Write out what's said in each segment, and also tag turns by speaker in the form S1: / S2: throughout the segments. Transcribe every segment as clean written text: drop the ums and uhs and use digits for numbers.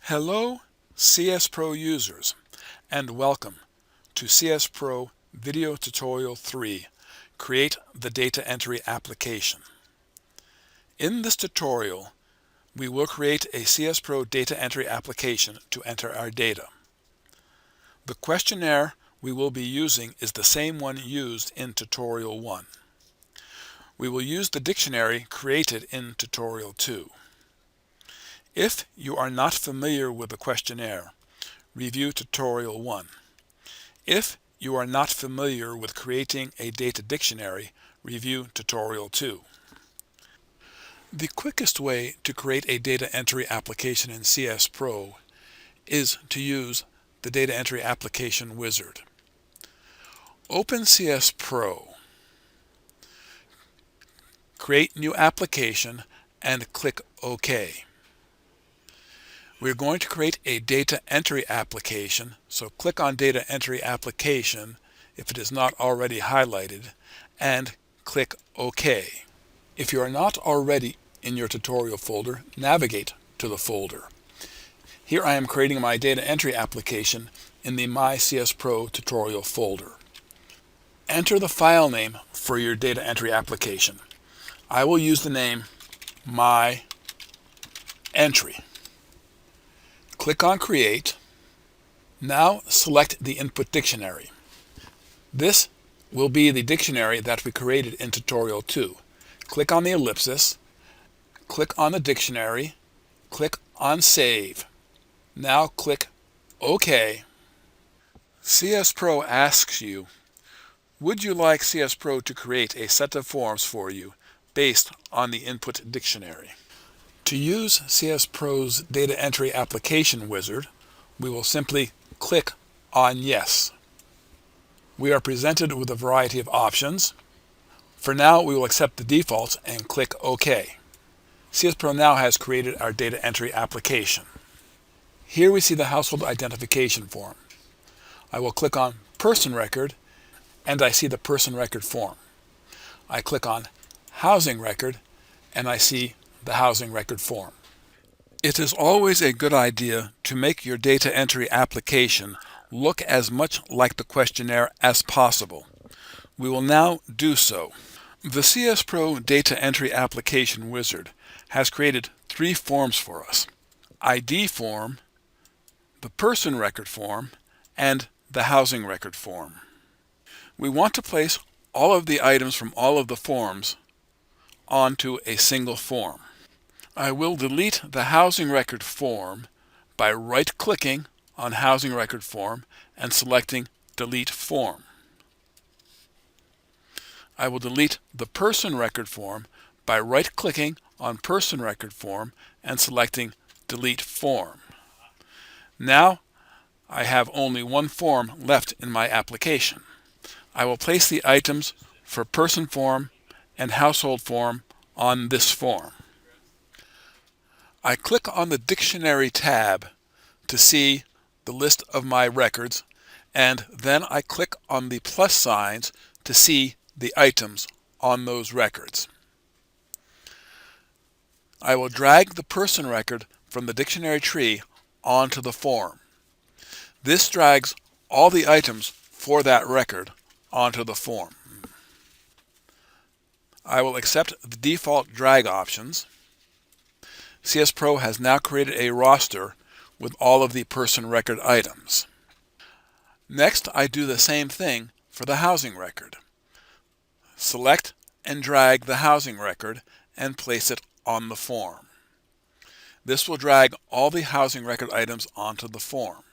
S1: Hello CS Pro users and welcome to CS Pro Video Tutorial 3, Create the Data Entry Application. In this tutorial, we will create a CS Pro data entry application to enter our data. The questionnaire we will be using is the same one used in Tutorial 1. We will use the dictionary created in Tutorial 2. If you are not familiar with the questionnaire, review Tutorial 1. If you are not familiar with creating a data dictionary, review Tutorial 2. The quickest way to create a data entry application in CS Pro is to use the Data Entry Application Wizard. Open CS Pro, create New Application, and click OK. We're going to create a data entry application, so click on Data Entry Application if it is not already highlighted, and click OK. If you are not already in your tutorial folder, navigate to the folder. Here I am creating my data entry application in the My CS Pro tutorial folder. Enter the file name for your data entry application. I will use the name My Entry. Click on Create. Now select the input dictionary. This will be the dictionary that we created in Tutorial 2. Click on the ellipsis, click on the dictionary, click on Save. Now click OK. CS Pro asks you, would you like CS Pro to create a set of forms for you based on the input dictionary? To use CS Pro's Data Entry Application Wizard, we will simply click on Yes. We are presented with a variety of options. For now, we will accept the defaults and click OK. CS Pro now has created our data entry application. Here we see the household identification form. I will click on Person Record, and I see the Person Record form. I click on Housing Record, and I see the Housing Record form. It is always a good idea to make your data entry application look as much like the questionnaire as possible. We will now do so. The CS Pro Data Entry Application Wizard has created 3 forms for us: ID form, the Person Record form, and the Housing Record form. We want to place all of the items from all of the forms onto a single form. I will delete the Housing Record form by right-clicking on Housing Record form and selecting Delete Form. I will delete the Person Record form by right-clicking on Person Record form and selecting Delete Form. Now I have only one form left in my application. I will place the items for Person form and Household form on this form. I click on the Dictionary tab to see the list of my records, and then I click on the plus signs to see the items on those records. I will drag the Person Record from the dictionary tree onto the form. This drags all the items for that record onto the form. I will accept the default drag options. CS Pro has now created a roster with all of the Person Record items. Next, I do the same thing for the Housing Record. Select and drag the Housing Record and place it on the form. This will drag all the Housing Record items onto the form.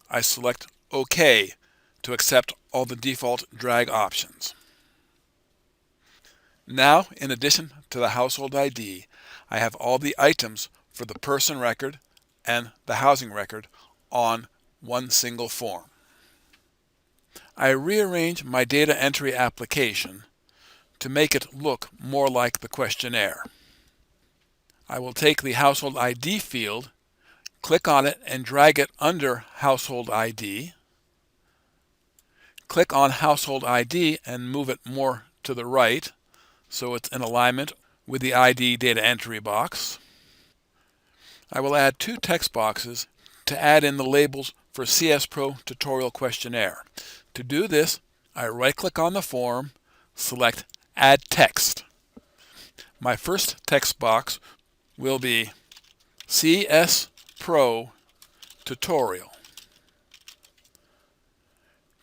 S1: I select OK to accept all the default drag options. Now, in addition to the Household ID, I have all the items for the Person Record and the Housing Record on one single form. I rearrange my data entry application to make it look more like the questionnaire. I will take the Household ID field, click on it and drag it under Household ID. Click on Household ID and move it more to the right so it's in alignment with the ID data entry box. I will add 2 text boxes to add in the labels for CS Pro Tutorial Questionnaire. To do this, I right-click on the form, select Add Text. My first text box will be CS Pro Tutorial.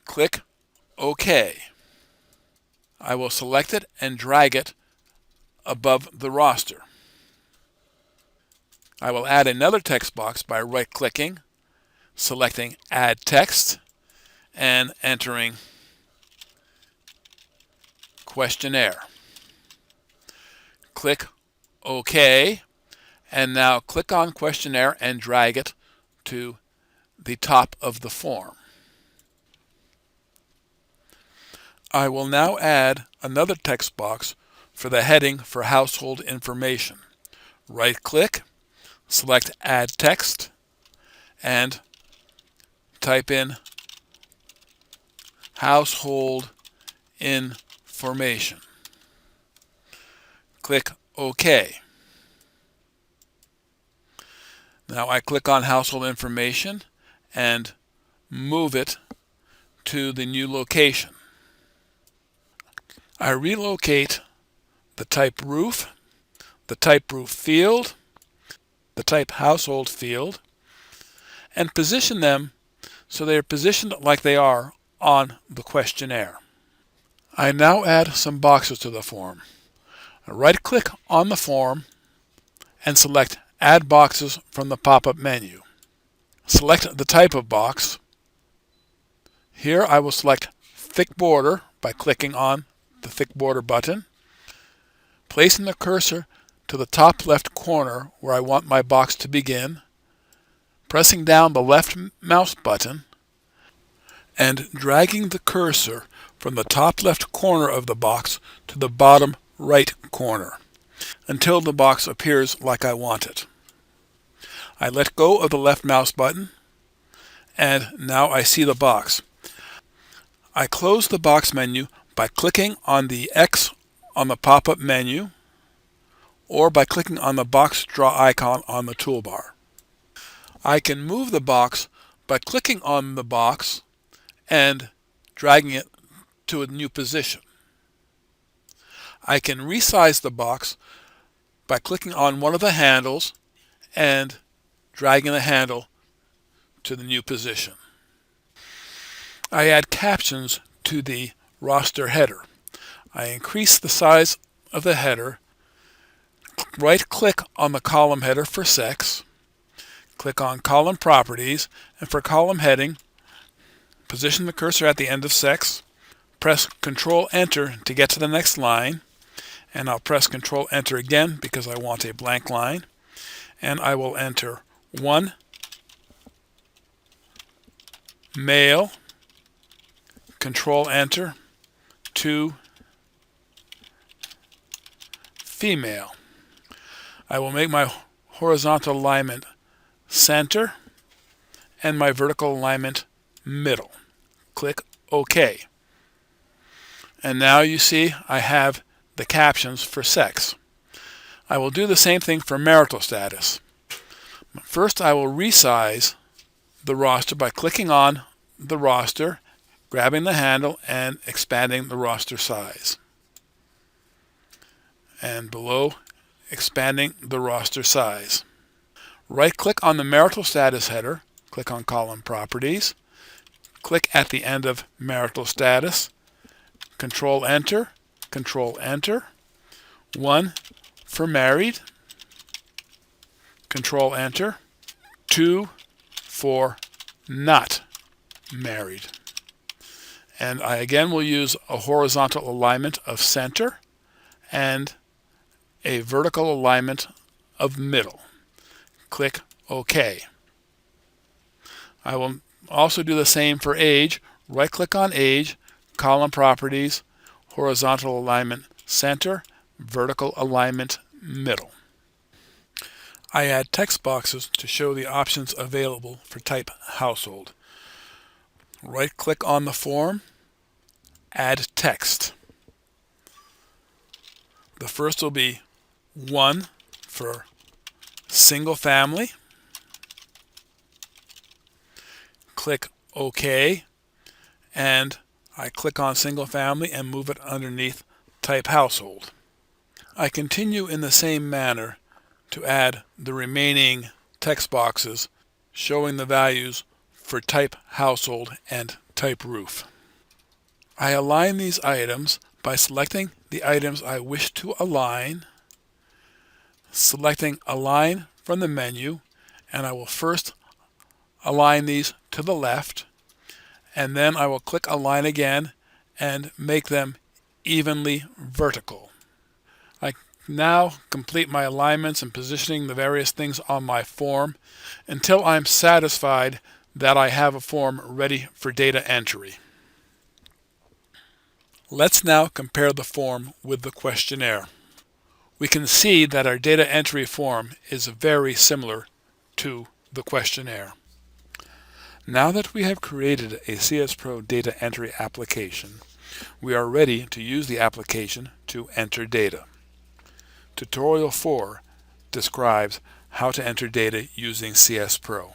S1: Click OK. I will select it and drag it above the roster. I will add another text box by right-clicking, selecting Add Text, and entering Questionnaire. Click OK, and now click on Questionnaire and drag it to the top of the form. I will now add another text box for the heading for household information. Right-click, select Add Text, and type in household information. Click OK. Now I click on household information and move it to the new location. I relocate the type roof, the type roof field, the type household field, and position them so they are positioned like they are on the questionnaire. I now add some boxes to the form. Right-click on the form and select Add Boxes from the pop-up menu. Select the type of box. Here I will select Thick Border by clicking on the Thick Border button, placing the cursor to the top left corner where I want my box to begin, pressing down the left mouse button, and dragging the cursor from the top left corner of the box to the bottom right corner until the box appears like I want it. I let go of the left mouse button, and now I see the box. I close the box menu by clicking on the X on the pop-up menu or by clicking on the box draw icon on the toolbar. I can move the box by clicking on the box and dragging it to a new position. I can resize the box by clicking on one of the handles and dragging the handle to the new position. I add captions to the roster header. I increase the size of the header, right-click on the column header for sex, click on column properties, and for column heading, position the cursor at the end of sex, press Control-Enter to get to the next line, and I'll press Control-Enter again because I want a blank line, and I will enter 1 male, Control-Enter, 2 female. I will make my horizontal alignment center and my vertical alignment middle. Click OK. And now you see I have the captions for sex. I will do the same thing for marital status. First, I will resize the roster by clicking on the roster, grabbing the handle, and expanding the roster size. And below, expanding the roster size. Right-click on the marital status header, click on column properties, click at the end of marital status, Control-Enter, Control-Enter, 1 for married, Control-Enter, 2 for not married. And I again will use a horizontal alignment of center and a vertical alignment of middle. Click OK. I will also do the same for age. Right-click on age, column properties, horizontal alignment center, vertical alignment middle. I add text boxes to show the options available for type household. Right-click on the form, add text. The first will be 1 for single family, click OK, and I click on single family and move it underneath type household. I continue in the same manner to add the remaining text boxes showing the values for type household and type roof. I align these items by selecting the items I wish to align, selecting Align from the menu, and I will first align these to the left, and then I will click Align again and make them evenly vertical. I now complete my alignments and positioning the various things on my form until I'm satisfied that I have a form ready for data entry. Let's now compare the form with the questionnaire. We can see that our data entry form is very similar to the questionnaire. Now that we have created a CS Pro data entry application, we are ready to use the application to enter data. Tutorial 4 describes how to enter data using CS Pro.